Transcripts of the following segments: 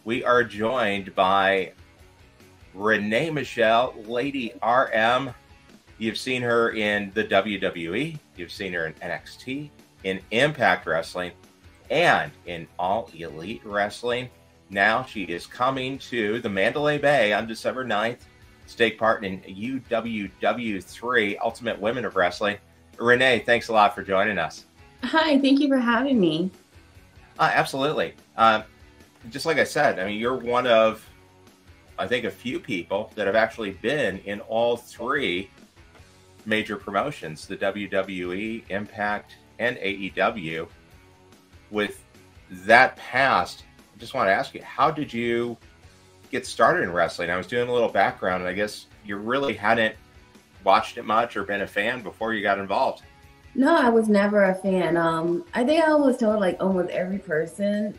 we are joined by Renee Michelle, Lady RM. You've seen her in the WWE, you've seen her in NXT, in Impact Wrestling, and in All Elite Wrestling. Now she is coming to the Mandalay Bay on December 9th to take part in UWW3 Ultimate Women of Wrestling. Renee, thanks a lot for joining us. Hi, thank you for having me. Absolutely. Just like I said, I mean, you're one of, I think, a few people that have actually been in all three major promotions, the WWE, Impact, and AEW. With that past, I just want to ask you, how did you get started in wrestling? I was doing a little background, and I guess you really hadn't watched it much or been a fan before you got involved. No, I was never a fan. I think I was told like almost every person.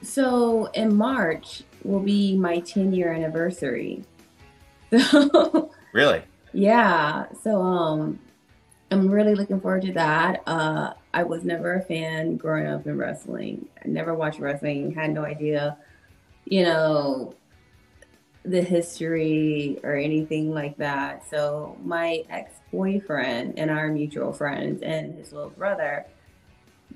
So in March will be my 10-year anniversary. So Really? yeah. So I'm really looking forward to that. I was never a fan growing up in wrestling. I never watched wrestling, had no idea, the history or anything like that. So my ex-boyfriend and our mutual friends and his little brother,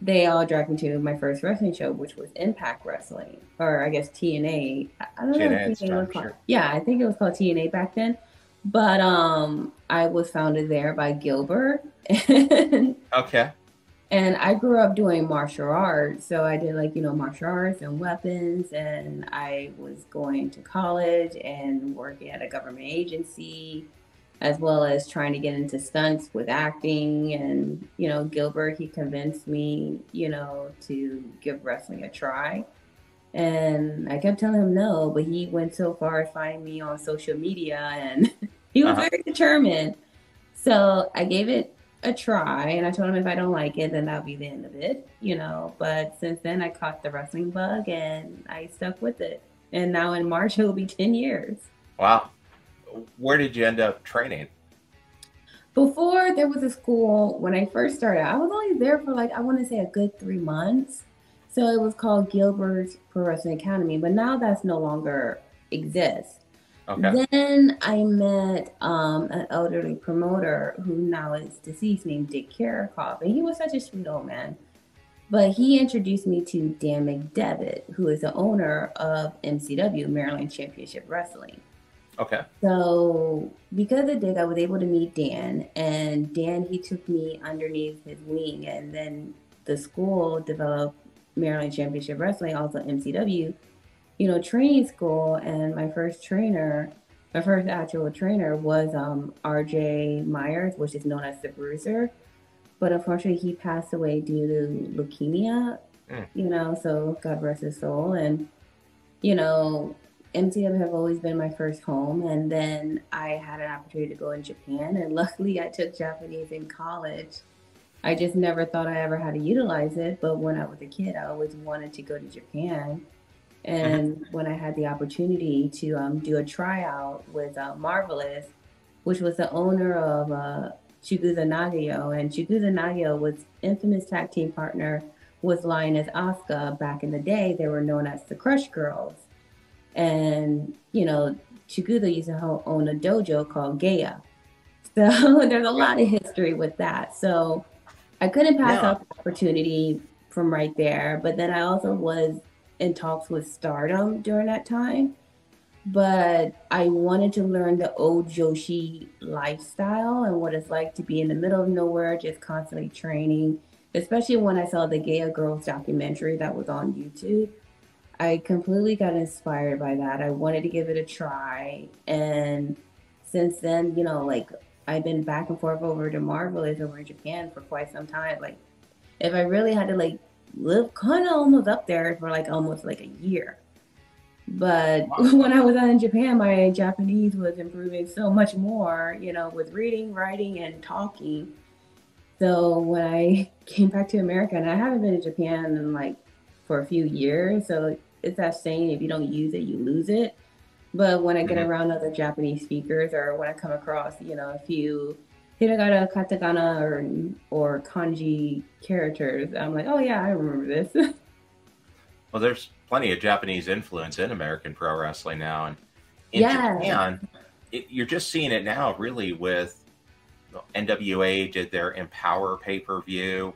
they all dragged me to my first wrestling show, which was Impact Wrestling, or I guess TNA. I don't know TNA, if TNA was called. Sure. Yeah, I think it was called TNA back then. But I was founded there by Gilbert. Okay. And I grew up doing martial arts. So I did martial arts and weapons. And I was going to college and working at a government agency, as well as trying to get into stunts with acting. And, Gilbert, he convinced me, to give wrestling a try. And I kept telling him no, but he went so far as finding me on social media, and he was very determined. So I gave it a try, and I told him if I don't like it, then that'll be the end of it, But since then, I caught the wrestling bug, and I stuck with it. And now in March, it will be 10 years. Wow. Where did you end up training? Before, there was a school, when I first started, I was only there for I want to say a good 3 months. So it was called Gilbert's Pro Wrestling Academy, but now that's no longer exists. Okay. Then I met an elderly promoter who now is deceased named Dick Karakoff, and he was such a sweet old man. But he introduced me to Dan McDevitt, who is the owner of MCW, Maryland Championship Wrestling. Okay. So because of Dick, I was able to meet Dan, and Dan, he took me underneath his wing, and then the school developed Maryland Championship Wrestling, also MCW, training school. And my first actual trainer was RJ Myers, which is known as the Bruiser. But unfortunately, he passed away due to leukemia, so God rest his soul. And, MCW have always been my first home. And then I had an opportunity to go in Japan. And luckily, I took Japanese in college. I just never thought I ever had to utilize it. But when I was a kid, I always wanted to go to Japan. And when I had the opportunity to do a tryout with Marvelous, which was the owner of Chigusa Nagio, and Chigusa Nagio was infamous tag team partner with Lioness Asuka back in the day. They were known as the Crush Girls. And, Chigusa used to own a dojo called Gaia. So there's a lot of history with that. So I couldn't pass up the opportunity from right there. But then I also was in talks with Stardom during that time. But I wanted to learn the old Joshi lifestyle and what it's like to be in the middle of nowhere, just constantly training, especially when I saw the Gaia Girls documentary that was on YouTube. I completely got inspired by that. I wanted to give it a try. And since then, I've been back and forth over to Marvelous over in Japan for quite some time. If I really had to live kind of almost up there for almost a year. But when I was out in Japan, my Japanese was improving so much more, with reading, writing, and talking. So when I came back to America, and I haven't been to Japan in for a few years, so it's that saying, if you don't use it, you lose it. But when I get around other Japanese speakers, or when I come across, a few hiragana, katakana, or kanji characters, I'm like, oh yeah, I remember this. Well, there's plenty of Japanese influence in American pro wrestling now, and in Yeah, Japan, you're just seeing it now, really, with NWA did their Empower pay-per-view.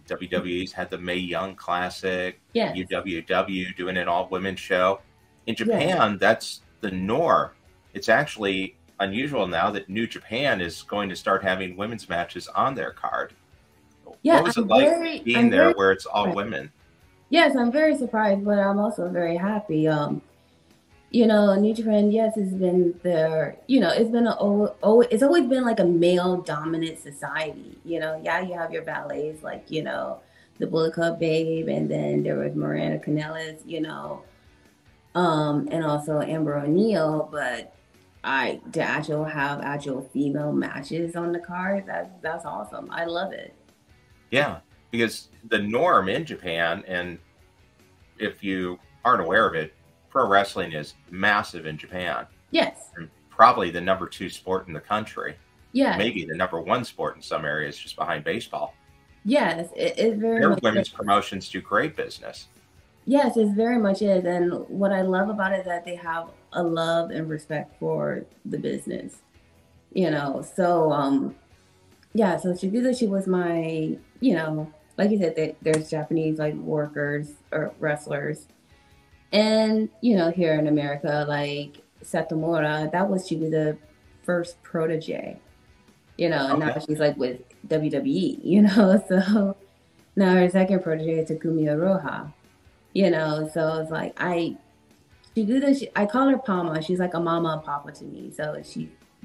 WWE's had the Mae Young Classic. yes, UWW doing an all-women show. In yes. Japan, that's the norm. It's actually unusual now that New Japan is going to start having women's matches on their card. Yeah, What was it like being I'm there very where it's all surprised. women? Yes, I'm very surprised, but I'm also very happy. You know, New Japan, yes, it's been there, you know, it's been it's always been like a male dominant society. You know, yeah, you have your ballets like, you know, the Bullet Club Babe, and then there was Miranda Canellis, you know, and also Amber O'Neil, but to actually have actual female matches on the card, that's awesome. I love it. Yeah, because the norm in Japan, and if you aren't aware of it, pro wrestling is massive in Japan. Yes. And probably the number 2 sport in the country. Yes. Maybe the number 1 sport in some areas, just behind baseball. Yes, it very Their much women's is. promotions do great business. Yes, it very much is. And what I love about it is that they have a love and respect for the business. You know, so yeah, so she was my, you know, like you said, there's Japanese like workers or wrestlers. And, you know, here in America, like Satomura, that was Chibiza's first protege, you know, and now Okay. she's like with WWE, you know, so now her second protege is Takumi Aroha, you know, so it's like I call her Palma. She's like a mama and papa to me. So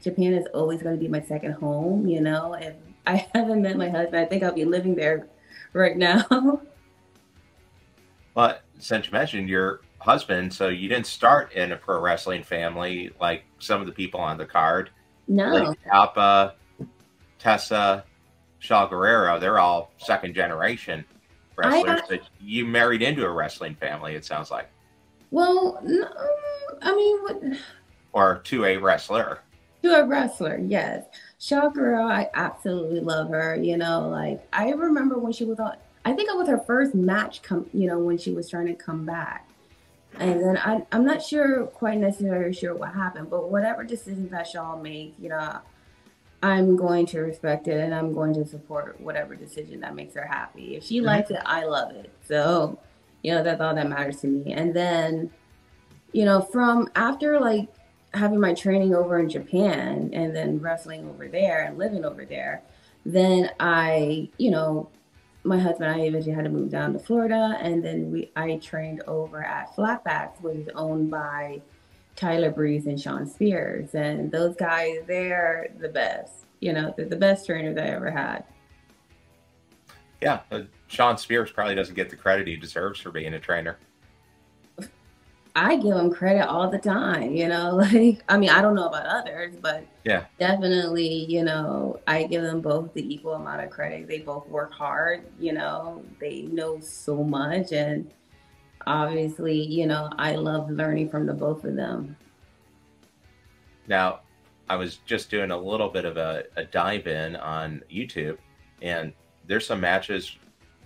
Japan is always going to be my second home, you know. If I haven't met my husband, I think I'll be living there right now. But since you mentioned your husband, so you didn't start in a pro wrestling family like some of the people on the card. No, Lady Alpa, Tessa, Shaw Guerrero, they're all second generation I wrestlers, but you married into a wrestling family, it sounds like, well, no, I mean, or to a wrestler. to a wrestler, yes. Shaw Girl, I absolutely love her. You know, like I remember when she was on. I think it was her first match. You know, when she was trying to come back. And then I'm not sure, quite necessarily sure what happened, but whatever decision that Shaw makes, you know, I'm going to respect it and I'm going to support whatever decision that makes her happy. If she Mhm. likes it, I love it. So, you know, that's all that matters to me. And then, you know, from after like having my training over in Japan and then wrestling over there and living over there, then you know, my husband and I eventually had to move down to Florida, and then I trained over at Flatbacks, which is owned by Tyler Breeze and Sean Spears, and those guys, they're the best. You know, they're the best trainers I ever had. Yeah, Sean Spears probably doesn't get the credit he deserves for being a trainer. I give them credit all the time, you know, like, I mean, I don't know about others, but Yeah, definitely, you know, I give them both the equal amount of credit. They both work hard, you know, they know so much. And obviously, you know, I love learning from the both of them. now, I was just doing a little bit of a dive in on YouTube, and there's some matches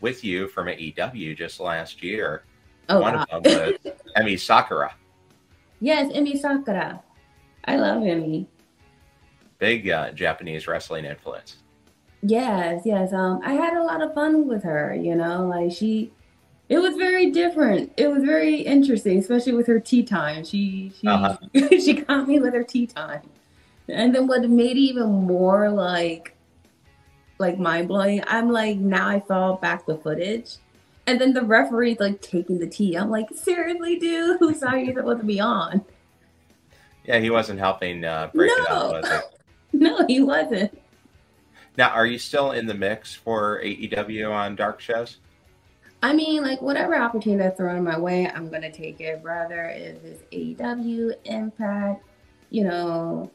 with you from AEW just last year. Oh, One of wow. them was Emi Sakura, Yes, Emi Sakura. I love Emi. big Japanese wrestling influence. Yes, yes. I had a lot of fun with her, you know, like it was very different. It was very interesting, especially with her tea time. Uh-huh. She got me with her tea time. And then what made it even more like mind blowing, I'm like, now I saw back the footage. And then the referee's like taking the tea. I'm like, seriously, dude, whose side are you supposed to be on? Yeah, he wasn't helping break it up, No, was he? no, he wasn't. Now, are you still in the mix for AEW on dark shows? I mean, like whatever opportunity that's thrown my way, I'm gonna take it. Rather if it's AEW, Impact, you know,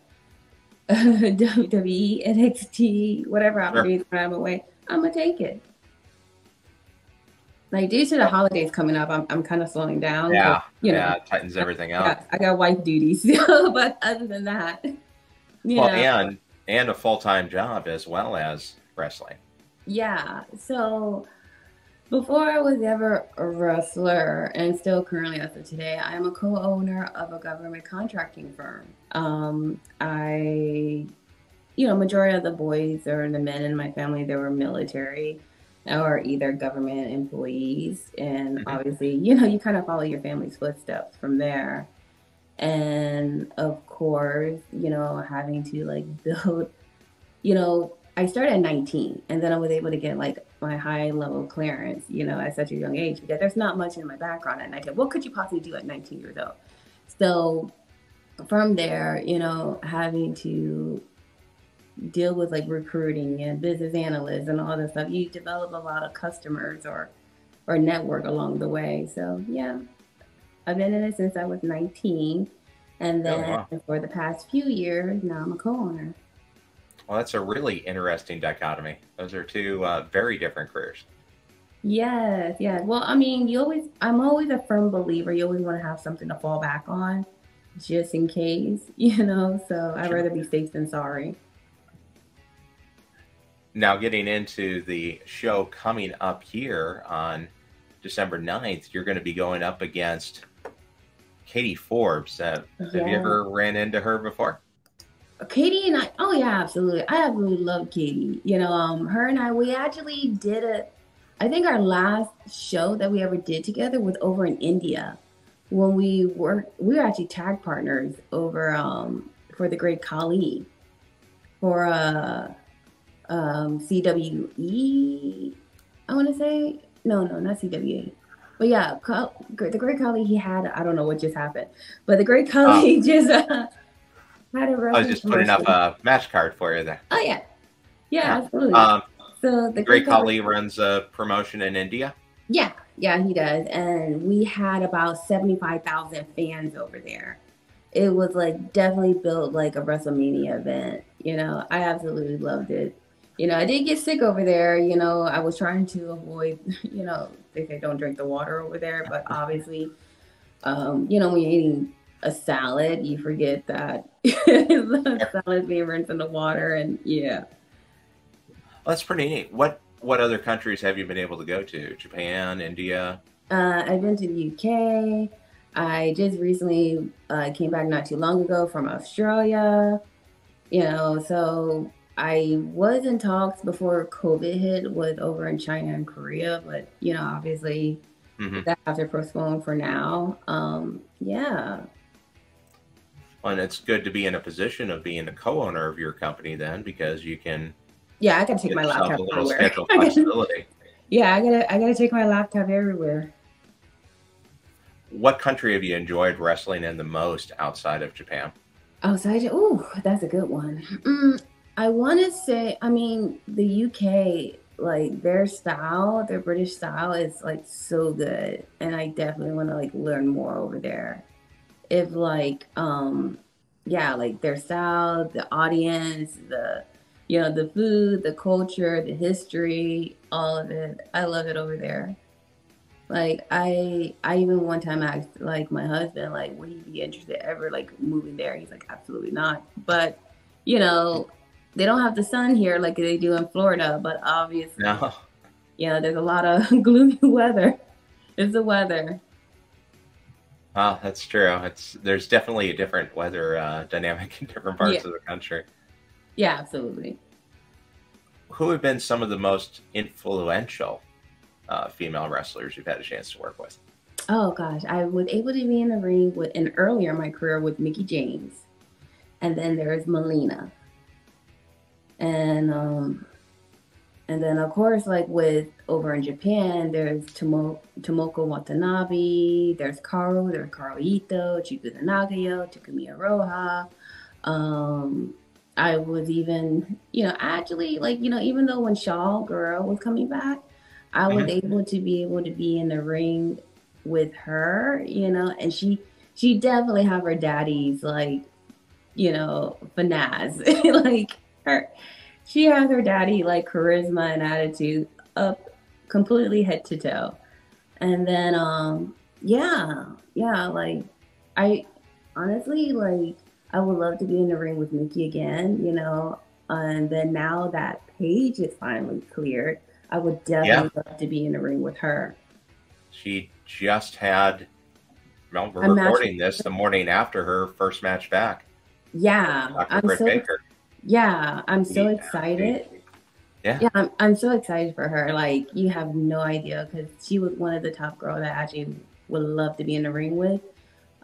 WWE, NXT, whatever Sure. opportunity thrown my way, I'm gonna take it. Like due to the Well, holidays coming up, I'm kind of slowing down because yeah, you know yeah, it tightens everything up. I got wife duties. But other than that, you Well, know, and a full-time job as well as wrestling. yeah. So Before I was ever a wrestler, and still currently as of today, I am a co-owner of a government contracting firm. Majority of the boys or the men in my family, they were military or either government employees. And Hmm. obviously, you kind of follow your family's footsteps from there. And of course, having to like build, I started at 19 and then I was able to get like my high level clearance, at such a young age because there's not much in my background at 19. What could you possibly do at 19 years old? So from there, having to deal with like recruiting and business analysts and all this stuff, you develop a lot of customers or network along the way. So yeah, I've been in it since I was 19, and Oh, then wow. for the past few years, now I'm a co-owner. Well, that's a really interesting dichotomy. Those are two very different careers. Yes, yes. Well, I mean, I'm always a firm believer. You always want to have something to fall back on, just in case, So I'd Sure. rather be safe than sorry. Now, getting into the show coming up here on December 9th, you're going to be going up against Katie Forbes. Have you Yeah. ever ran into her before? Katie and I, oh yeah, absolutely. I absolutely love Katie. Her and I, we actually I think our last show that we ever did together was over in India when we were actually tag partners over for the Great Khali for CWE. I want to say no, not CWE. But yeah, the Great Khali he had. I don't know what just happened, but the Great Oh, Khali just had a I was wrestling just putting up promotion. a match card for you there. Oh yeah, yeah, Yeah. absolutely. Um, So the Great Great Khali, Khali runs a promotion in India. yeah, yeah, he does, and we had about 75,000 fans over there. It was like definitely built like a WrestleMania event. I absolutely loved it. I did get sick over there. I was trying to avoid, they say don't drink the water over there, but obviously, when you're eating a salad, you forget that the Sure. salad's being rinsed in the water, and yeah. Well, that's pretty neat. What other countries have you been able to go to? Japan, India? I've been to the UK. I just recently came back not too long ago from Australia. So I was in talks before COVID hit with over in China and Korea, but obviously Hmm. that have to postpone for now. Yeah, Well, and it's good to be in a position of being the co-owner of your company then, because you can yeah, I gotta take get my yourself a laptop little everywhere. schedule flexibility. Yeah, I gotta take my laptop everywhere. What country have you enjoyed wrestling in the most outside of Japan? Oh, so that's a good one. I want to say, I mean, the UK, like their style, their British style is like so good, and I definitely want to like learn more over there. If like, yeah, like their style, the audience, the food, the culture, the history, all of it. I love it over there. Like I even one time asked like my husband like would he be interested ever like moving there? He's like absolutely not. But you know they don't have the sun here like they do in Florida. But obviously, No. there's a lot of gloomy weather. It's the weather. That's true. There's definitely a different weather dynamic in different Yeah, parts of the country. yeah, absolutely. Who have been some of the most influential female wrestlers you've had a chance to work with? Oh gosh, I was able to be in the ring with and earlier in my career with Mickey James, and then there's Melina, and and then, of course, like with over in Japan, there's Tomoko Watanabe, there's Karo Ito, Chikuta Nagayo, Takumi Aroha. Um, I was even, actually, like, even though when Shaw Girl was coming back, I was Hmm. able to be in the ring with her, and she definitely have her daddy's like, finesse, like her she has her daddy like charisma and attitude up completely head to toe. And then yeah, yeah, like I honestly like I would love to be in the ring with Nikki again, And then now that Paige is finally cleared, I would Yeah, definitely love to be in the ring with her. she just had. Well, we're A match. recording this the morning after her first match back. Yeah, Dr. Britt Baker I'm so D.M.D. excited. Yeah. Yeah, I'm so excited for her. Like, you have no idea, because she was one of the top girls that I actually would love to be in the ring with.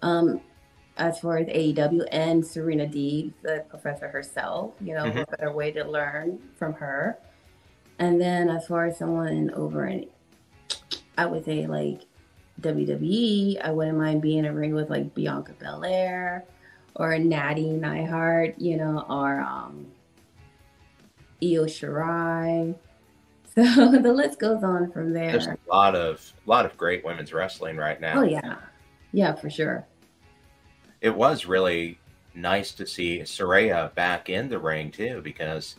Um, as far as AEW, and Serena D, the professor herself, Hmm. what better way to learn from her? And then as far as someone over in, I would say like WWE, I wouldn't mind being in a ring with like Bianca Belair or Natty Neidhart, or Io Shirai. So the list goes on from There's there. a lot of great women's wrestling right Oh now. yeah, yeah, for sure. It was really nice to see Saraya back in the ring too, because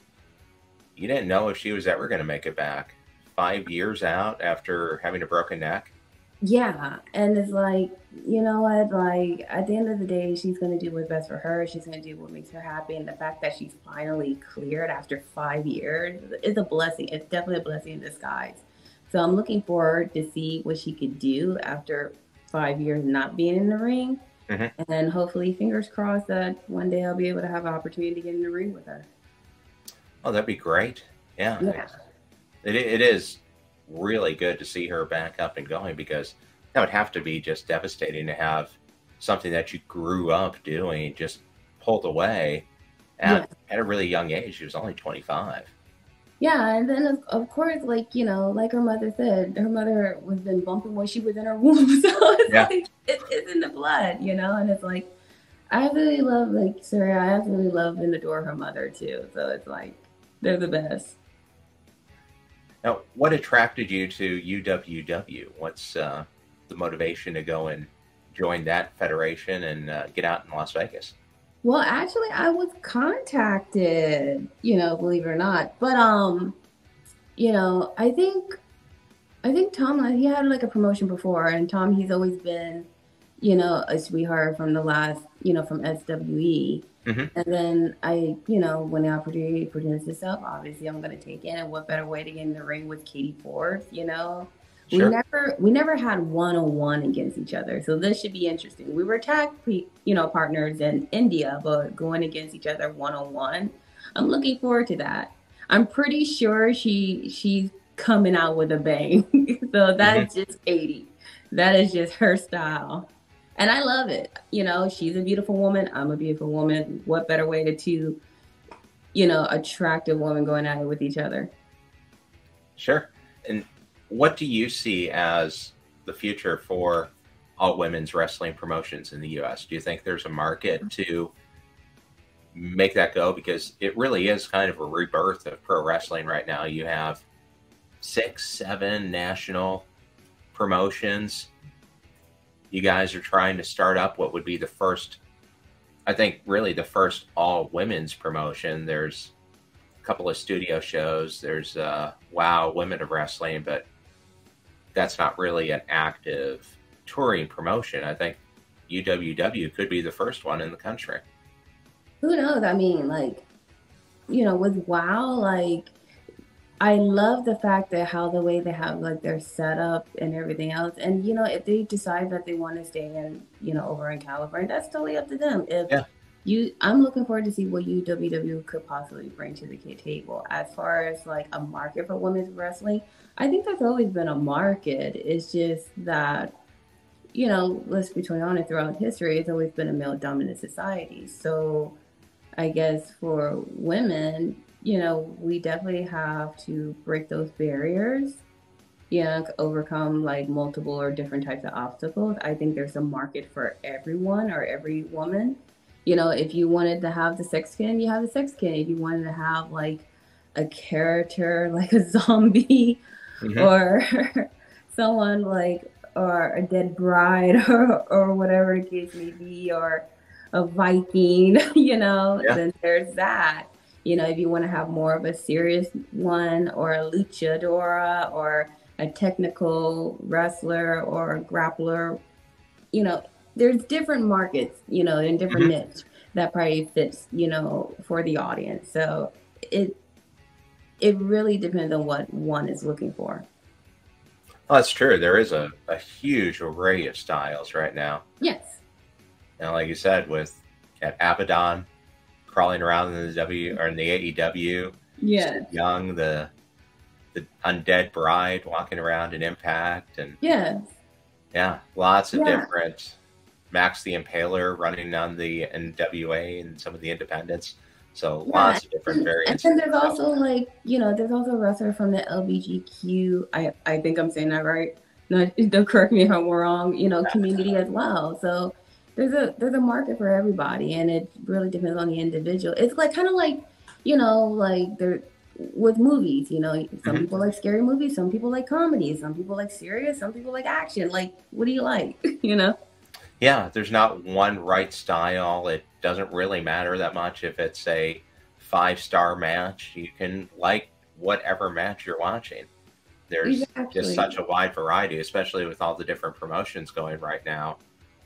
you didn't know if she was ever going to make it back. 5 years out after having a broken neck. Yeah, and it's like, you know what? Like, at the end of the day, she's gonna do what's best for her. She's gonna do what makes her happy, and the fact that she's finally cleared after 5 years is a blessing. It's definitely a blessing in disguise. So I'm looking forward to see what she could do after 5 years not being in the ring, Hmm. and hopefully, fingers crossed that one day I'll be able to have an opportunity to get in the ring with her. Oh, that'd be great. Yeah, Yeah, it is really good to see her back up and going, because that would have to be just devastating to have something that you grew up doing just pulled away yeah. at a really young age. She was only 25. Yeah, and then of course, like, like her mother said, her mother was been bumping when she was in her womb, so it's Yeah, like it's in the blood, and it's like I really love like Sarah. I absolutely love and adore her mother too. So it's like they're the best. now, what attracted you to UWW? What's the motivation to go and join that federation and get out in Las Vegas? Well, actually, I was contacted, believe it or not, but I think Tom, he had like a promotion before, and Tom, he's always been, a sweetheart from the last, from SWE. Hmm. And then when the opportunity presents itself, obviously I'm going to take it. And what better way to get in the ring with Katie Forbes? We Sure. never had one-on-one against each other. So this should be interesting. We were partners in India, but going against each other one-on-one, I'm looking forward to that. I'm pretty sure she's coming out with a bang. So Hmm. that's just Katie. That is just her style. And I love it. She's a beautiful woman. I'm a beautiful woman. What better way to two, attractive women going at it with each other? Sure. And what do you see as the future for all women's wrestling promotions in the U.S.? Do you think there's a market to make that go? Because it really is kind of a rebirth of pro wrestling right now. You have 6, 7 national promotions. You guys are trying to start up what would be the first, I think, really the first all women's promotion. There's a couple of studio shows. There's Wow Women of Wrestling, but that's not really an active touring promotion. I think UWW could be the first one in the country. Who knows? I mean, like, with WoW, like, I love the fact that how the way they have like their setup and everything else. And if they decide that they want to stay in, over in California, that's totally up to them. If Yeah. I'm looking forward to see what UWW could possibly bring to the table as far as like a market for women's wrestling. I think that's always been a market. It's just that, let's be totally honest, throughout history, it's always been a male dominant society. So I guess for women, we definitely have to break those barriers, overcome like multiple or different types of obstacles. I think there's a market for everyone or every woman. If you wanted to have the sex skin, you have the sex skin. If you wanted to have like a character like a zombie Hmm. or someone like, or a dead bride or whatever the case may be, or a Viking, Yeah. then there's that. If you want to have more of a serious one, or a luchadora, or a technical wrestler, or a grappler, you know, there's different markets, in different Hmm. niche that probably fits, for the audience. So it it really depends on what one is looking for. Well, that's true. There is a huge array of styles right now. Yes. And like you said, with Abaddon crawling around in the W or in the AEW, Yeah. Young, the undead bride walking around in Impact, and Yes. yeah, lots of different. Max the Impaler running on the NWA and some of the independents. So lots of different variants. And then there's also like, there's also a wrestler from the LBGQ. I think I'm saying that right. No, don't correct me if I'm wrong. Community as well. So there's a market for everybody, and it really depends on the individual. It's like kind of like, like there with movies. Some people like scary movies, some people like comedy, some people like serious, some people like action. Like, what do you like? Yeah, there's not one right style. It doesn't really matter that much if it's a 5-star match. You can like whatever match you're watching. There's just such a wide variety, especially with all the different promotions going right now.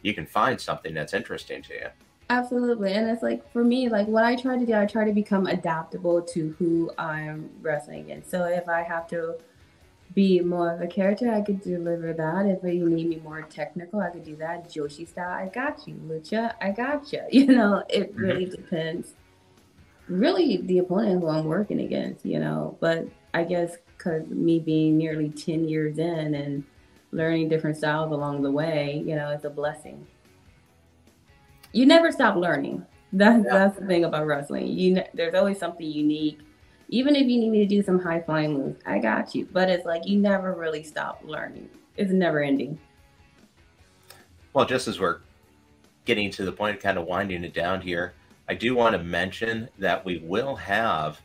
You can find something that's interesting to you. Absolutely. And it's like, for me, like what I try to do, I try to become adaptable to who I'm wrestling against. So if I have to be more of a character, I could deliver that. If you need me more technical, I could do that. Joshi style, I got you. Lucha, I got you. It really depends. Really, the opponent who I'm working against, But I guess because me being nearly 10 years in and learning different styles along the way, it's a blessing. You never stop learning. That's the thing about wrestling. There's always something unique. Even if you need me to do some high flying moves, I got you. But it's like you never really stop learning. It's never ending. Well, just as we're getting to the point of kind of winding it down here, I do want to mention that we will have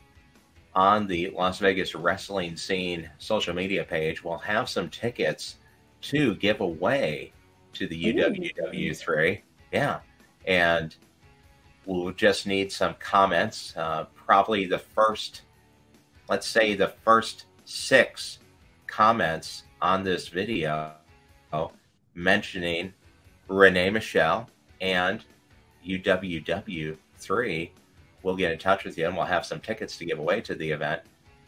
on the Las Vegas wrestling scene social media page, we'll have some tickets to give away to the UWW3. Yeah. And we'll just need some comments. Probably the first 6 comments on this video mentioning Renee Michelle and UWW3 will get in touch with you, and we'll have some tickets to give away to the event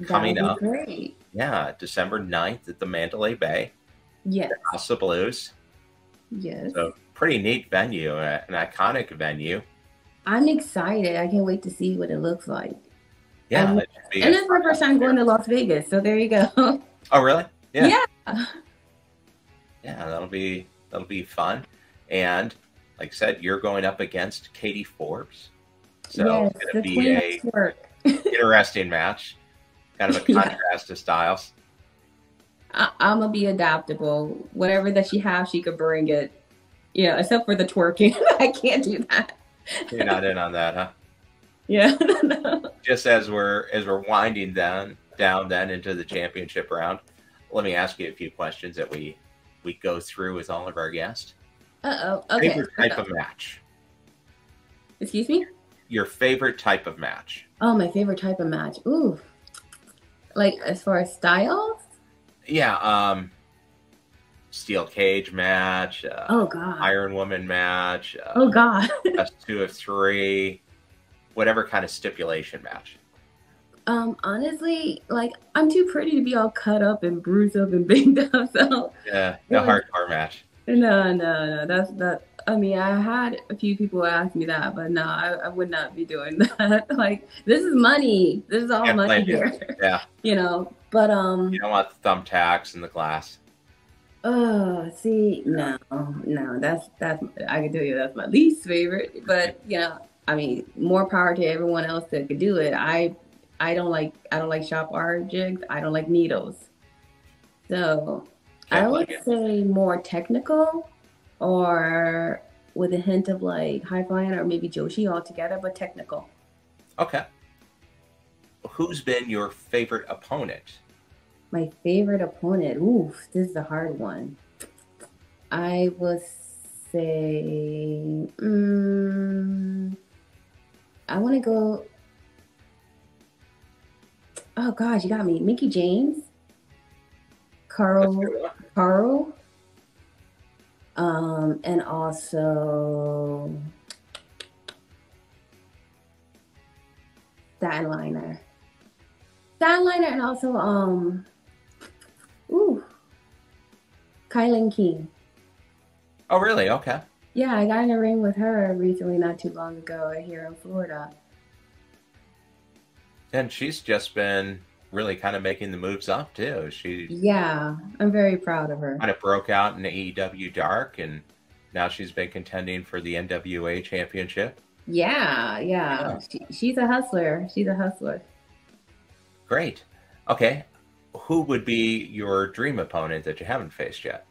coming up. Great. Yeah, December 9th at the Mandalay Bay. Yes. House of Blues. Yes. So pretty neat venue, an iconic venue. I'm excited. I can't wait to see what it looks like. Yeah. And it's my first time going to Las Vegas, so there you go. Oh, really? Yeah. Yeah, that'll be fun. And like I said, you're going up against Katie Forbes. So it's going to be a interesting match. Kind of a contrast to styles. I'm going to be adaptable. Whatever that she has, she could bring it. Yeah, except for the twerking. I can't do that. You're not in on that, huh? Yeah. Just as we're winding down then into the championship round, let me ask you a few questions that we go through with all of our guests. Okay. Favorite type of match? Excuse me? Your favorite type of match? Oh, my favorite type of match. Ooh. Like as far as styles? Yeah, steel cage match. Oh God. Iron Woman match. Oh God. Best 2 of 3. Whatever kind of stipulation match. Honestly, like I'm too pretty to be all cut up and bruised up and banged up. So yeah, no hardcore match. No. That's I mean, I had a few people ask me that, but no, I would not be doing that. Like, this is money. This is all money here. Yeah. But you don't want the thumbtacks in the glass. Oh, see, no. That's I can tell you that's my least favorite. But I mean, more power to everyone else that could do it. I don't like sharp objects. I don't like needles. So I would say more technical, or with a hint of like high flying, or maybe Joshi altogether, but technical. Okay. Who's been your favorite opponent? My favorite opponent? Oof, this is a hard one. I would say, I want to go. Oh gosh, you got me. Mickey James, Carl, and also Staten Liner. Sideliner and also ooh, Kylan King. Oh, really? Okay. Yeah, I got in a ring with her recently, not too long ago, here in Florida. And she's just been really kind of making the moves up too. She Yeah, I'm very proud of her. kind of broke out in AEW Dark, and now she's been contending for the NWA Championship. Yeah. She's a hustler. She's a hustler. Great. Okay. Who would be your dream opponent that you haven't faced yet?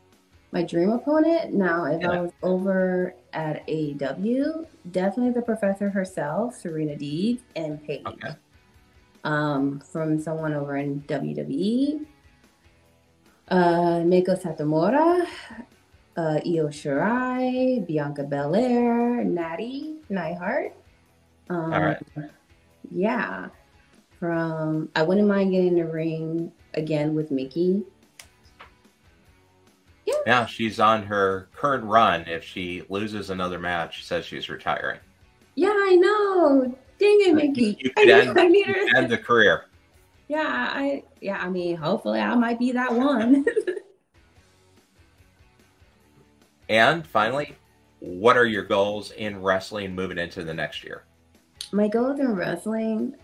My dream opponent? Now, if Yeah. I was over at AEW, definitely the professor herself, Serena Deeb, and Paige. Okay. From someone over in WWE, Meiko Satomura, Io Shirai, Bianca Belair, Natty Neidhart. All right. Yeah. I wouldn't mind getting in the ring again with Mickey. Yeah. Now she's on her current run. If she loses another match, she says she's retiring. Yeah, I know. Dang it, Mickey. You could end the career. Yeah, I mean, hopefully I might be that one. And finally, what are your goals in wrestling moving into the next year? My goals in wrestling,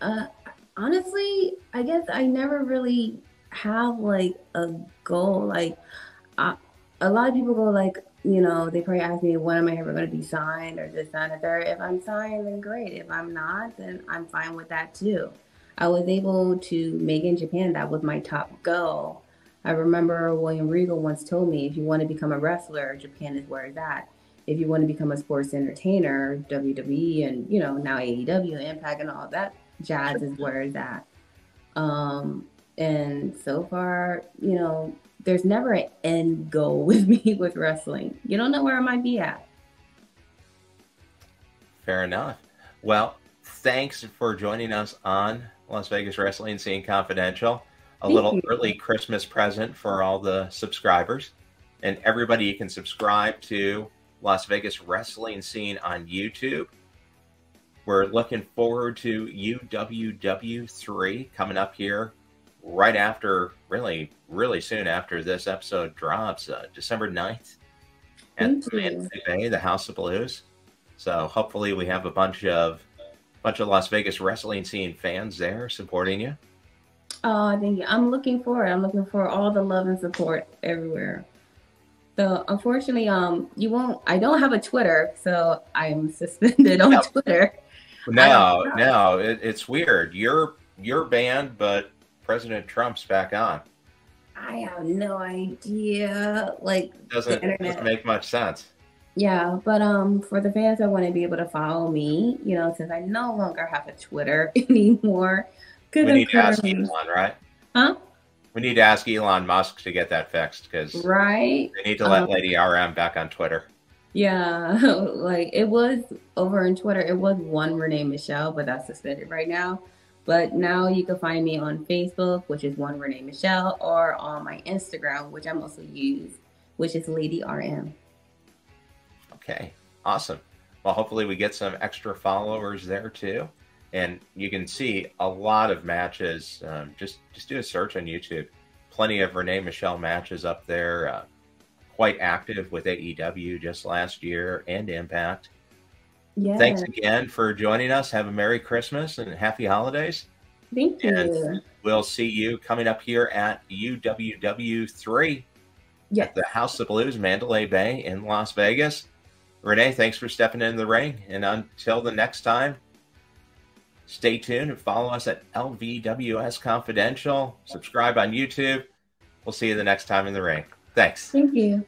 honestly, I guess I never really have like a goal. Like, a lot of people go like, they probably ask me, when am I ever going to be signed or this, that, and the third. If I'm signed, then great. If I'm not, then I'm fine with that too. I was able to make in Japan. That was my top goal. I remember William Regal once told me, if you want to become a wrestler, Japan is where it's at. If you want to become a sports entertainer, WWE and, now AEW, Impact and all that jazz is where it's at. And so far, there's never an end goal with me with wrestling. You don't know where I might be at. Fair enough. Well, thanks for joining us on Las Vegas Wrestling Scene Confidential. A little early Christmas present for all the subscribers. And everybody, you can subscribe to Las Vegas Wrestling Scene on YouTube. We're looking forward to UWW3 coming up here right after, really soon after this episode drops, December 9th at the Mandalay Bay, the House of Blues. So hopefully we have a bunch of Las Vegas Wrestling Scene fans there supporting you. Oh, thank you. I'm looking for all the love and support everywhere. So unfortunately, I don't have a Twitter, so I'm suspended on Twitter. No, it's weird. You're banned, but President Trump's back on. I have no idea. Like, doesn't make much sense. Yeah, but for the fans that want to be able to follow me, since I no longer have a Twitter anymore. We need to ask Elon, right? Huh? We need to ask Elon Musk to get that fixed because they need to let Lady RM back on Twitter. Yeah, like it was over on Twitter. It was one Renee Michelle, but that's suspended right now. But now you can find me on Facebook, which is one Renee Michelle, or on my Instagram, which I mostly use, which is Lady RM. Okay, awesome. Well, hopefully we get some extra followers there too. And you can see a lot of matches. Just do a search on YouTube. Plenty of Renee Michelle matches up there. Quite active with AEW just last year and Impact. Yeah. Thanks again for joining us. Have a Merry Christmas and Happy Holidays. Thank you. And we'll see you coming up here at UWW3 at the House of Blues, Mandalay Bay in Las Vegas. Renee, thanks for stepping into the ring. And until the next time, stay tuned and follow us at LVWS Confidential. Subscribe on YouTube. We'll see you the next time in the ring. Thanks. Thank you.